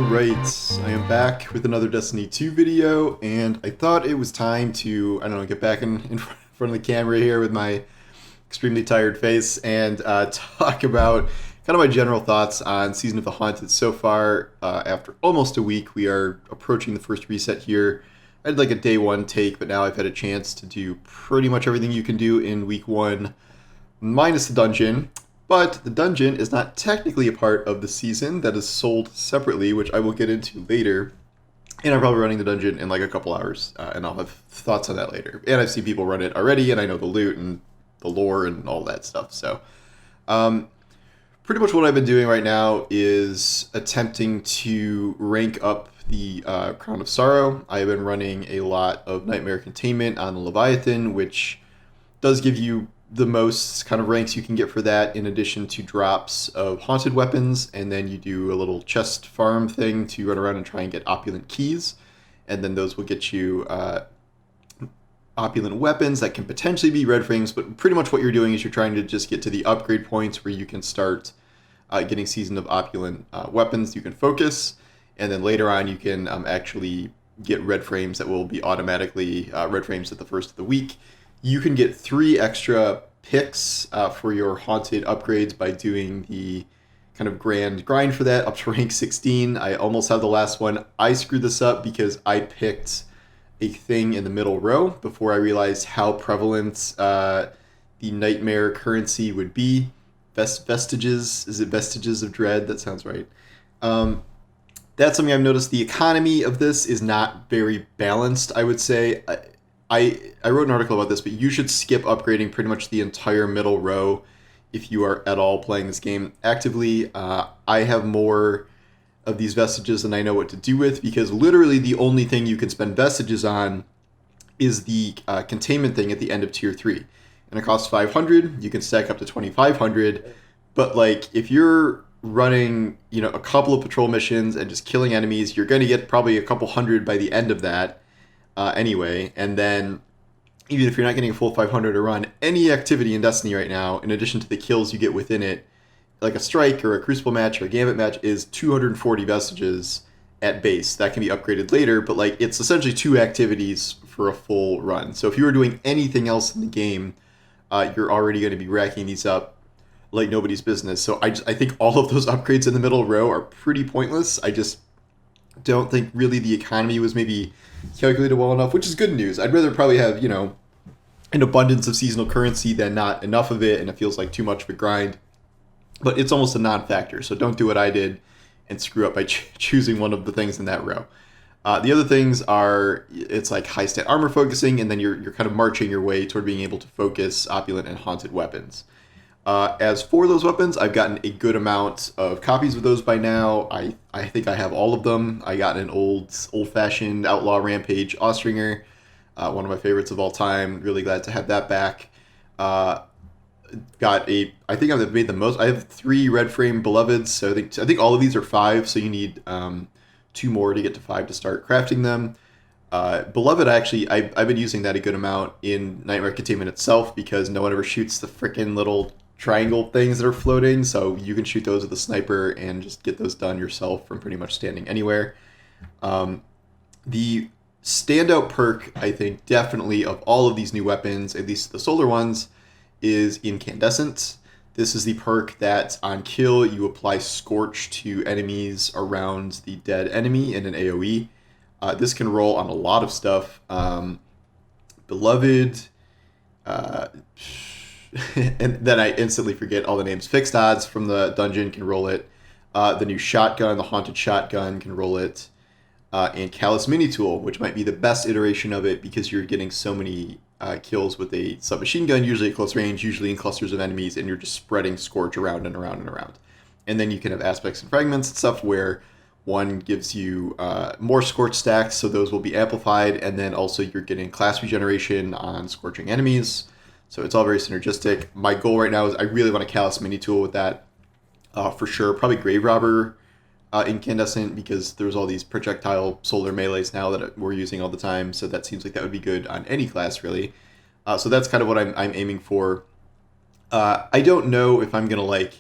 Alright, I am back with another Destiny 2 video, and I thought it was time to, I don't know, get back in front of the camera here with my extremely tired face and talk about kind of my general thoughts on Season of the Haunted so far. After almost a week, we are approaching the first reset here. I had like a day one take, but now I've had a chance to do pretty much everything you can do in week one, minus the dungeon. But the dungeon is not technically a part of the season. That is sold separately, which I will get into later. And I'm probably running the dungeon in like a couple hours, and I'll have thoughts on that later. And I've seen people run it already, and I know the loot and the lore and all that stuff. So pretty much what I've been doing right now is attempting to rank up the Crown of Sorrow. I have been running a lot of Nightmare Containment on the Leviathan, which does give you the most kind of ranks you can get for that, in addition to drops of haunted weapons, and then you do a little chest farm thing to run around and try and get opulent keys, and then those will get you opulent weapons that can potentially be red frames, but pretty much what you're doing is you're trying to just get to the upgrade points where you can start getting Season of Opulent weapons you can focus, and then later on you can actually get red frames that will be automatically red frames at the first of the week. You can get 3 extra picks for your haunted upgrades by doing the kind of grand grind for that up to rank 16. I almost have the last one. I screwed this up because I picked a thing in the middle row before I realized how prevalent the nightmare currency would be. Vestiges, is it Vestiges of Dread? That sounds right. That's something I've noticed. The economy of this is not very balanced, I would say. I wrote an article about this, but you should skip upgrading pretty much the entire middle row if you are at all playing this game actively. I have more of these vestiges than I know what to do with, because literally the only thing you can spend vestiges on is the containment thing at the end of tier 3. And it costs 500. You can stack up to 2,500. But like, if you're running, a couple of patrol missions and just killing enemies, you're going to get probably a couple hundred by the end of that. Anyway, and then even if you're not getting a full 500 to run, any activity in Destiny right now, in addition to the kills you get within it, like a strike or a crucible match or a gambit match, is 240 vestiges at base. That can be upgraded later, but like, it's essentially 2 activities for a full run. So if you were doing anything else in the game, you're already going to be racking these up like nobody's business. So I think all of those upgrades in the middle row are pretty pointless. I just don't think really the economy was maybe calculated well enough, which is good news. I'd rather probably have, an abundance of seasonal currency than not enough of it, and it feels like too much of a grind. But it's almost a non-factor, so don't do what I did and screw up by choosing one of the things in that row. The other things are, it's like high stat armor focusing, and then you're kind of marching your way toward being able to focus opulent and haunted weapons. As for those weapons, I've gotten a good amount of copies of those by now. I think I have all of them. I got an old-fashioned Outlaw Rampage Austringer, one of my favorites of all time. Really glad to have that back. I think I've made the most. I have 3 red frame Beloveds, so I think all of these are 5, so you need 2 more to get to 5 to start crafting them. Beloved, I've been using that a good amount in Nightmare Containment itself, because no one ever shoots the frickin' little triangle things that are floating, so you can shoot those with a sniper and just get those done yourself from pretty much standing anywhere. The standout perk, I think, definitely of all of these new weapons, at least the solar ones, is Incandescent. This is the perk that on kill you apply Scorch to enemies around the dead enemy in an AoE. This can roll on a lot of stuff. Beloved, and then I instantly forget all the names. Fixed Odds from the dungeon can roll it. The new shotgun, the Haunted Shotgun, can roll it. And Callous Mini Tool, which might be the best iteration of it, because you're getting so many kills with a submachine gun, usually at close range, usually in clusters of enemies, and you're just spreading Scorch around and around and around. And then you can have Aspects and Fragments and stuff where one gives you more Scorch stacks, so those will be amplified, and then also you're getting class regeneration on scorching enemies. So it's all very synergistic. My goal right now is I really want a Callous Mini Tool with that, for sure. Probably Grave Robber Incandescent, because there's all these projectile solar melees now that we're using all the time, so that seems like that would be good on any class, really. So that's kind of what I'm aiming for. I don't know if I'm going to,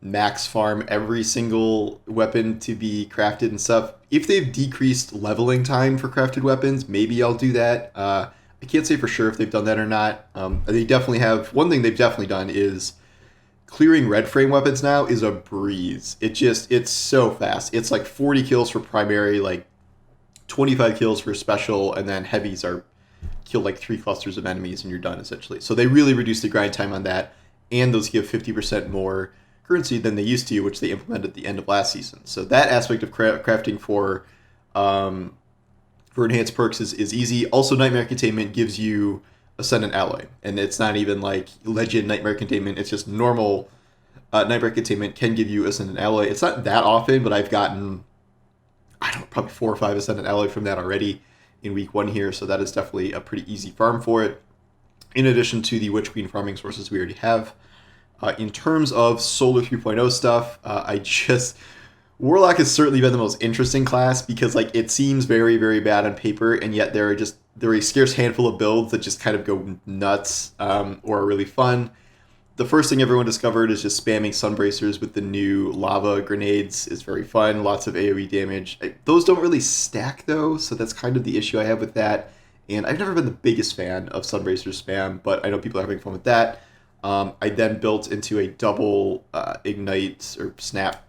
max farm every single weapon to be crafted and stuff. If they've decreased leveling time for crafted weapons, maybe I'll do that. I can't say for sure if they've done that or not. They definitely have. One thing they've definitely done is clearing red frame weapons now is a breeze. It's so fast. It's like 40 kills for primary, like 25 kills for special, and then heavies are kill like 3 clusters of enemies and you're done essentially. So they really reduced the grind time on that, and those give 50% more currency than they used to, which they implemented at the end of last season. So that aspect of crafting for enhanced perks is easy. Also, Nightmare Containment gives you Ascendant Alloy, and it's not even like Legend Nightmare Containment. It's just normal Nightmare Containment can give you Ascendant Alloy. It's not that often, but I've gotten, I don't know, probably 4 or 5 Ascendant Alloy from that already in week 1 here, so that is definitely a pretty easy farm for it, in addition to the Witch Queen farming sources we already have. In terms of Solar 3.0 stuff, Warlock has certainly been the most interesting class because like it seems very, very bad on paper, and yet there are a scarce handful of builds that just kind of go nuts or are really fun. The first thing everyone discovered is just spamming Sunbracers with the new lava grenades is very fun. Lots of AoE damage. Those don't really stack though, so that's kind of the issue I have with that. And I've never been the biggest fan of Sunbracer spam, but I know people are having fun with that. I then built into a double ignite or snap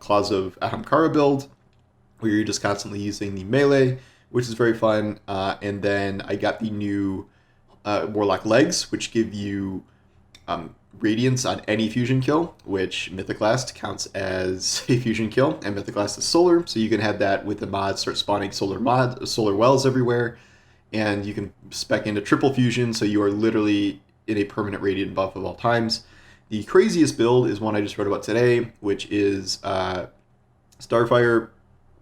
Claws of Ahamkara build, where you're just constantly using the melee, which is very fun. And then I got the new Warlock legs, which give you Radiance on any fusion kill, which Mythic Last counts as a fusion kill, and Mythic Last is solar, so you can have that with the mod start spawning solar wells everywhere, and you can spec into triple fusion, so you are literally in a permanent radiant buff of all times. The craziest build is one I just wrote about today, which is Starfire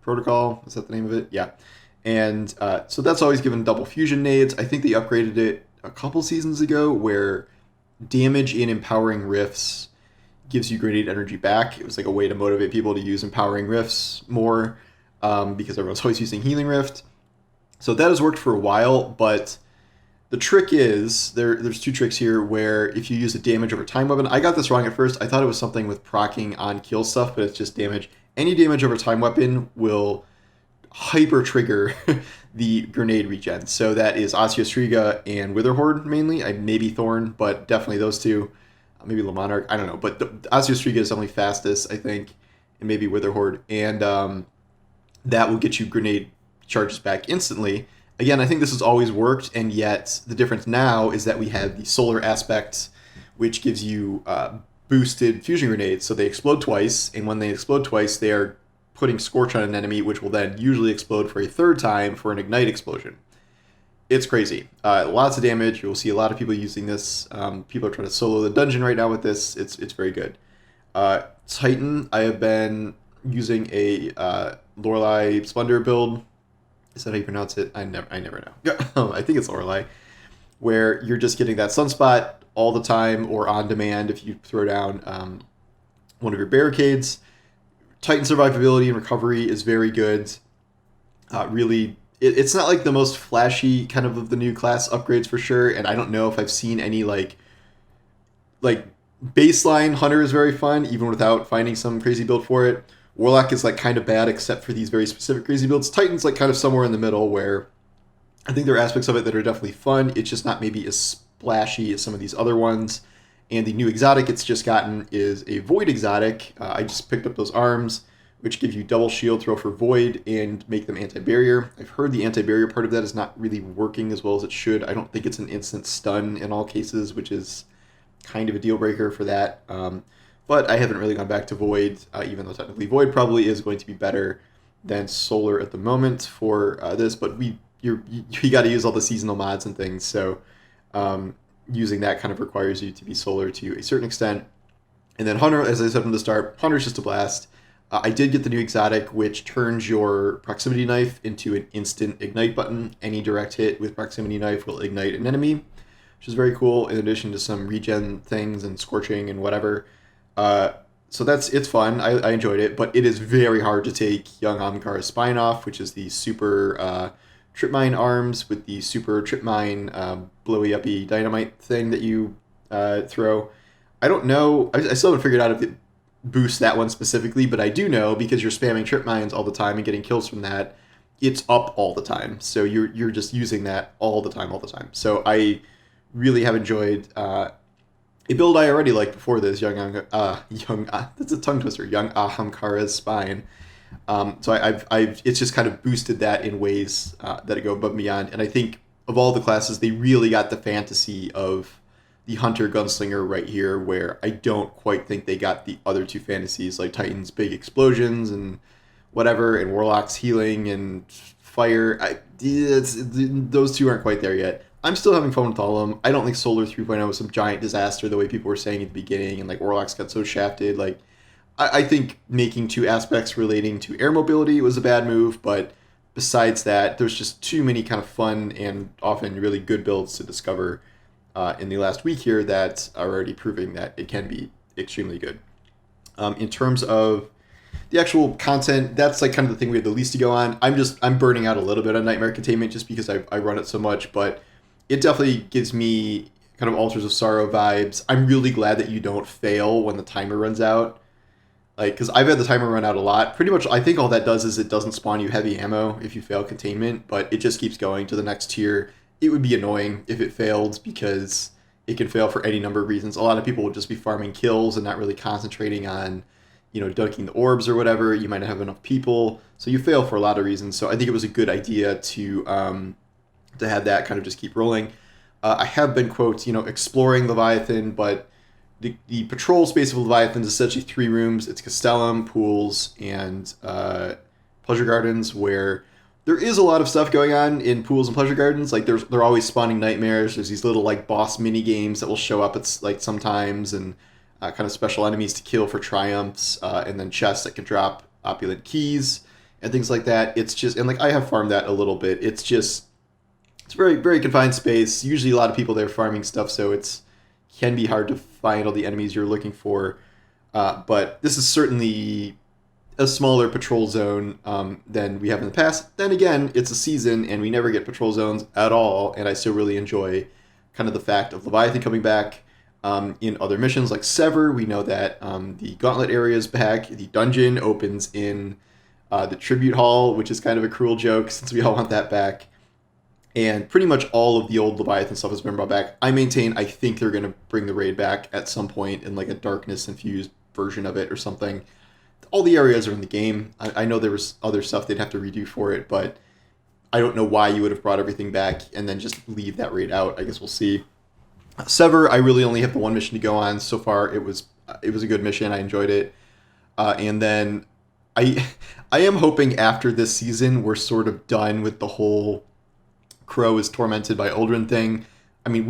Protocol. Is that the name of it? Yeah. And so that's always given double fusion nades. I think they upgraded it a couple seasons ago, where damage in Empowering Rifts gives you grenade energy back. It was like a way to motivate people to use Empowering Rifts more, because everyone's always using Healing Rift. So that has worked for a while, but the trick is, there's 2 tricks here, where if you use a damage over time weapon, I got this wrong at first. I thought it was something with proccing on kill stuff, but it's just damage. Any damage over time weapon will hyper trigger the grenade regen. So that is Osseostriga and Witherhoard mainly. Maybe Thorn, but definitely those 2. Maybe Lamonarch, I don't know. But the Osseostriga is only fastest, I think, and maybe Witherhoard. And that will get you grenade charges back instantly. Again, I think this has always worked, and yet the difference now is that we have the solar aspect, which gives you boosted fusion grenades. So they explode twice, and when they explode twice, they are putting Scorch on an enemy, which will then usually explode for a 3rd time for an Ignite explosion. It's crazy. Lots of damage. You'll see a lot of people using this. People are trying to solo the dungeon right now with this. It's very good. Titan, I have been using a Lorelei Splendor build. Is that how you pronounce it? I never know. I think it's Lorelei, where you're just getting that sunspot all the time or on demand if you throw down one of your barricades. Titan survivability and recovery is very good. Really, it's not like the most flashy kind of the new class upgrades for sure, and I don't know if I've seen any like baseline Hunter is very fun even without finding some crazy build for it. Warlock is like kind of bad except for these very specific crazy builds. Titan's like kind of somewhere in the middle, where I think there are aspects of it that are definitely fun. It's just not maybe as splashy as some of these other ones. And the new exotic it's just gotten is a Void exotic. I just picked up those arms, which give you double shield throw for Void and make them anti-barrier. I've heard the anti-barrier part of that is not really working as well as it should. I don't think it's an instant stun in all cases, which is kind of a deal breaker for that. But I haven't really gone back to Void, even though technically Void probably is going to be better than Solar at the moment for this. But you got to use all the seasonal mods and things, so using that kind of requires you to be Solar to a certain extent. And then Hunter, as I said from the start, Hunter's just a blast. I did get the new exotic, which turns your proximity knife into an instant ignite button. Any direct hit with proximity knife will ignite an enemy, which is very cool, in addition to some regen things and scorching and whatever. So it's fun. I enjoyed it, but it is very hard to take young Ahamkara's spine off, which is the super trip mine arms with the super trip mine blowy uppy dynamite thing that you throw. I don't know. I still haven't figured out if boost that one specifically, but I do know because you're spamming trip mines all the time and getting kills from that, it's up all the time. So you're just using that all the time, all the time. So I really have enjoyed a build I already liked before this, that's a tongue twister, young Ahamkara's Spine. So I've it's just kind of boosted that in ways that go above and beyond. And I think of all the classes, they really got the fantasy of the Hunter Gunslinger right here, where I don't quite think they got the other two fantasies, like Titan's big explosions and whatever, and Warlock's healing and fire. Those two aren't quite there yet. I'm still having fun with all of them. I don't think Solar 3.0 was some giant disaster the way people were saying at the beginning, and like Warlock's got so shafted. Like, I think making two aspects relating to air mobility was a bad move, but besides that, there's just too many kind of fun and often really good builds to discover in the last week here that are already proving that it can be extremely good. In terms of the actual content, that's like kind of the thing we have the least to go on. I'm burning out a little bit on Nightmare Containment just because I run it so much, but it definitely gives me kind of Altars of Sorrow vibes. I'm really glad that you don't fail when the timer runs out. Like, because I've had the timer run out a lot. Pretty much, I think all that does is it doesn't spawn you heavy ammo if you fail Containment, but it just keeps going to the next tier. It would be annoying if it failed because it can fail for any number of reasons. A lot of people would just be farming kills and not really concentrating on, dunking the orbs or whatever. You might not have enough people, so you fail for a lot of reasons. So I think it was a good idea to have that kind of just keep rolling. I have been, quote, exploring Leviathan, but the patrol space of Leviathan is essentially 3 rooms. It's Castellum, pools, and pleasure gardens, where there is a lot of stuff going on in pools and pleasure gardens. Like they're always spawning nightmares. There's these little like boss mini games that will show up at like sometimes, and kind of special enemies to kill for triumphs, and then chests that can drop opulent keys and things like that. It's just, and like I have farmed that a little bit. It's very, very confined space. Usually a lot of people there farming stuff, so it's can be hard to find all the enemies you're looking for. But this is certainly a smaller patrol zone than we have in the past. Then again, it's a season and we never get patrol zones at all, and I still really enjoy kind of the fact of Leviathan coming back. In other missions like Sever, we know that the Gauntlet area is back. The dungeon opens in the Tribute Hall, which is kind of a cruel joke since we all want that back. And pretty much all of the old Leviathan stuff has been brought back. I think they're going to bring the raid back at some point in like a darkness-infused version of it or something. All the areas are in the game. I know there was other stuff they'd have to redo for it, but I don't know why you would have brought everything back and then just leave that raid out. I guess we'll see. Sever, I really only have the one mission to go on. So far, it was a good mission. I enjoyed it. And then I am hoping after this season, we're sort of done with the whole Crow is tormented by Uldren thing. I mean,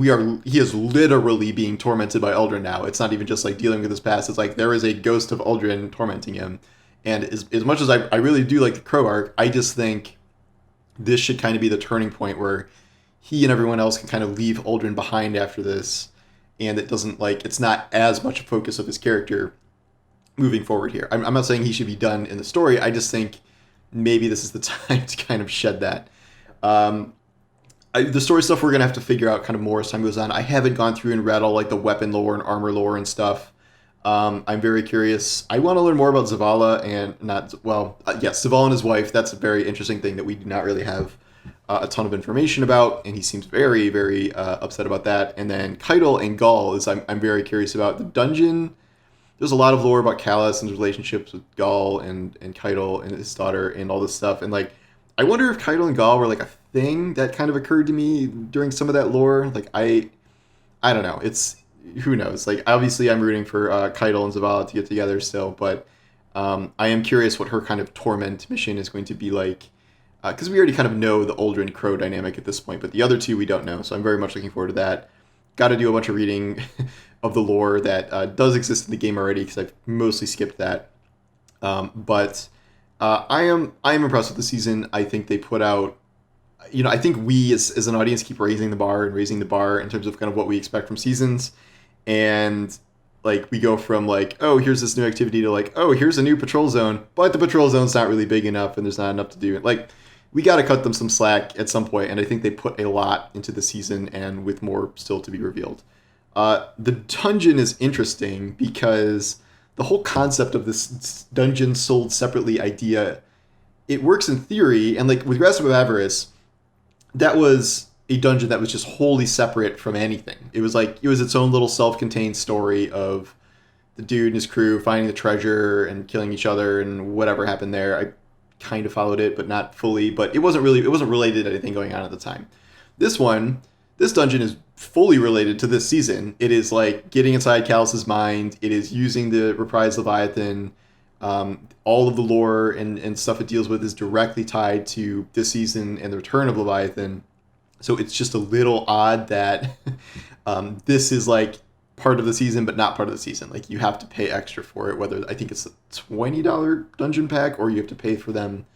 he is literally being tormented by Uldren now. It's not even just like dealing with his past. It's like there is a ghost of Uldren tormenting him. And as much as I really do like the Crow arc, I just think this should kind of be the turning point where he and everyone else can kind of leave Uldren behind after this. And it doesn't it's not as much a focus of his character moving forward here. I'm not saying he should be done in the story. I just think maybe this is the time to kind of shed that. The story stuff we're going to have to figure out kind of more as time goes on. I haven't gone through and read all like the weapon lore and armor lore and stuff. I'm very curious. I want to learn more about Zavala Zavala and his wife. That's a very interesting thing that we do not really have a ton of information about, and he seems very, very upset about that. And then Keitel and Gaul is I'm very curious about. The dungeon, there's a lot of lore about Callus and his relationships with Gaul and Keitel and his daughter and all this stuff. And like, I wonder if Keitel and Gaul were like a thing that kind of occurred to me during some of that lore. Like I don't know. It's who knows. Like obviously I'm rooting for Keitel and Zavala to get together still, but I am curious what her kind of torment mission is going to be like, because we already kind of know the Uldren Crow dynamic at this point, but the other two we don't know. So I'm very much looking forward to that. Got to do a bunch of reading of the lore that does exist in the game already because I've mostly skipped that. But I am impressed with the season. I think they put out, I think we as an audience keep raising the bar in terms of kind of what we expect from seasons. And like we go from like, oh, here's this new activity to like, oh, here's a new patrol zone, but the patrol zone's not really big enough and there's not enough to do. Like we got to cut them some slack at some point, and I think they put a lot into the season and with more still to be revealed. The dungeon is interesting because the whole concept of this dungeon sold separately idea, it works in theory. And like with Grasp of Avarice, that was a dungeon that was just wholly separate from anything. It was like it was its own little self-contained story of the dude and his crew finding the treasure and killing each other and whatever happened there. I kind of followed it, but not fully. But it wasn't related to anything going on at the time. This dungeon is fully related to this season. It is like getting inside Callus's mind. It is using the reprised Leviathan. All of the lore and stuff it deals with is directly tied to this season and the return of Leviathan. So it's just a little odd that this is like part of the season, but not part of the season. Like you have to pay extra for it. Whether I think it's a $20 dungeon pack, or you have to pay for them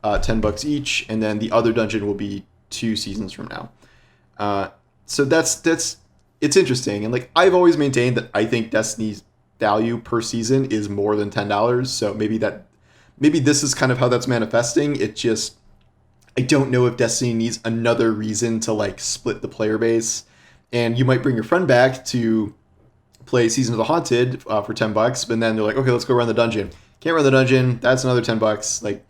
$10 each, and then the other dungeon will be 2 seasons from now. So that's it's interesting, and like I've always maintained that I think Destiny's value per season is more than $10. So maybe this is kind of how that's manifesting. It just I don't know if Destiny needs another reason to like split the player base, and you might bring your friend back to play Season of the Haunted for $10, but then they're like, okay, let's go run the dungeon. Can't run the dungeon. That's another $10. Like,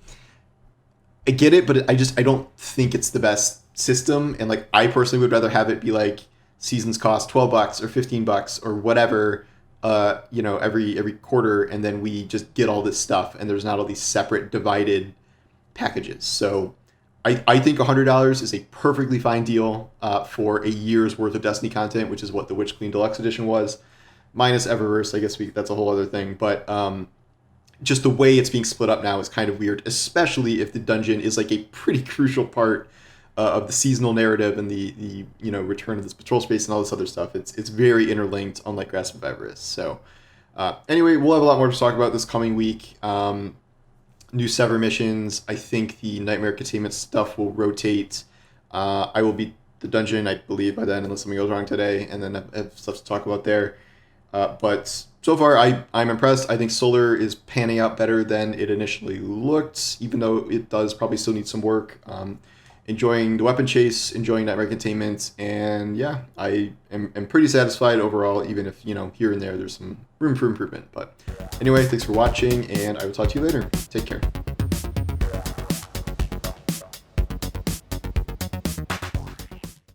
I get it, but I don't think it's the best system. And like, I personally would rather have it be like seasons cost $12 or $15 or whatever, every quarter, and then we just get all this stuff, and there's not all these separate divided packages. So I think $100 is a perfectly fine deal for a year's worth of Destiny content, which is what the Witch Queen Deluxe Edition was. Minus Eververse, I guess that's a whole other thing. But just the way it's being split up now is kind of weird, especially if the dungeon is like a pretty crucial part of the seasonal narrative and the return of this patrol space and all this other stuff. It's very interlinked, unlike Grasp of Avarice. So anyway, we'll have a lot more to talk about this coming week. New Sever missions. I think the Nightmare Containment stuff will rotate. I will beat the dungeon, I believe, by then, unless something goes wrong today, and then have stuff to talk about there. But so far, I'm impressed. I think Solar is panning out better than it initially looked, even though it does probably still need some work. Enjoying the weapon chase, enjoying Nightmare Containment, and yeah, I am pretty satisfied overall, even if, here and there there's some room for improvement. But anyway, thanks for watching, and I will talk to you later. Take care.